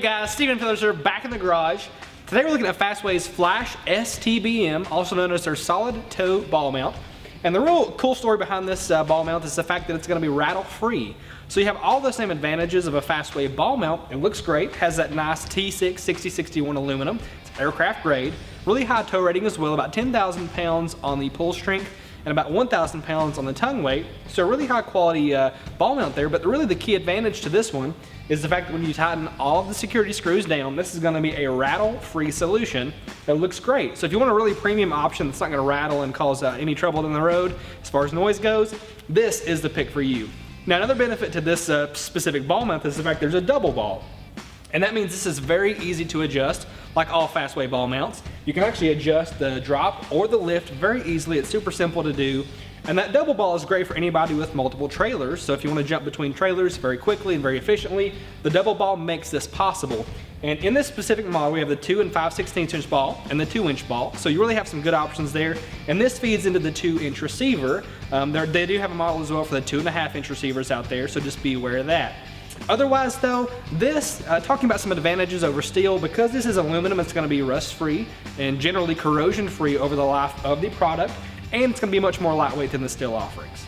Hey guys, Steven Feather back in the garage. Today we're looking at Fastway's Flash STBM, also known as their solid toe ball mount. And the real cool story behind this ball mount is the fact that it's going to be rattle free. So you have all the same advantages of a Fastway ball mount. It looks great, has that nice T6 6061 aluminum. It's aircraft grade, really high toe rating as well, about 10,000 pounds on the pull strength and about 1,000 pounds on the tongue weight. So a really high quality ball mount there, but really the key advantage to this one is the fact that when you tighten all of the security screws down, this is gonna be a rattle-free solution that looks great. So if you want a really premium option that's not gonna rattle and cause any trouble down the road as far as noise goes, this is the pick for you. Now another benefit to this specific ball mount is the fact there's a double ball. And that means this is very easy to adjust, like all Fastway ball mounts. You can actually adjust the drop or the lift very easily. It's super simple to do. And that double ball is great for anybody with multiple trailers. So if you want to jump between trailers very quickly and very efficiently, the double ball makes this possible. And in this specific model, we have the 2 and 5/16 inch ball and the 2-inch ball. So you really have some good options there. And this feeds into the 2-inch receiver. They do have a model as well for the 2.5-inch receivers out there, so just be aware of that. Otherwise though, this, talking about some advantages over steel, because this is aluminum, it's going to be rust free and generally corrosion free over the life of the product, and it's going to be much more lightweight than the steel offerings.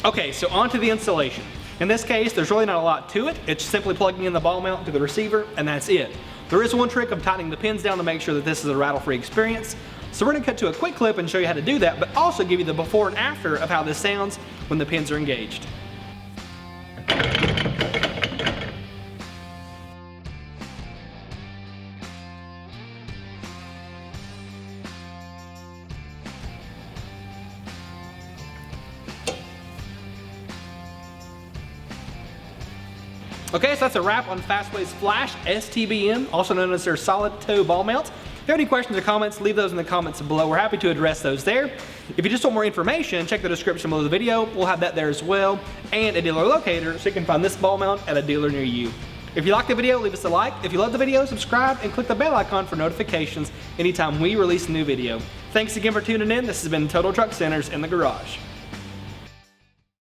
Okay, so on to the installation. In this case, there's really not a lot to it. It's simply plugging in the ball mount to the receiver, and that's it. There is one trick of tightening the pins down to make sure that this is a rattle-free experience. So we're going to cut to a quick clip and show you how to do that, but also give you the before and after of how this sounds when the pins are engaged. Okay, so that's a wrap on Fastway's Flash STBM, also known as their solid toe ball mount. If you have any questions or comments, leave those in the comments below. We're happy to address those there. If you just want more information, check the description below the video. We'll have that there as well, and a dealer locator so you can find this ball mount at a dealer near you. If you liked the video, leave us a like. If you love the video, subscribe and click the bell icon for notifications anytime we release a new video. Thanks again for tuning in. This has been Total Truck Centers in the Garage.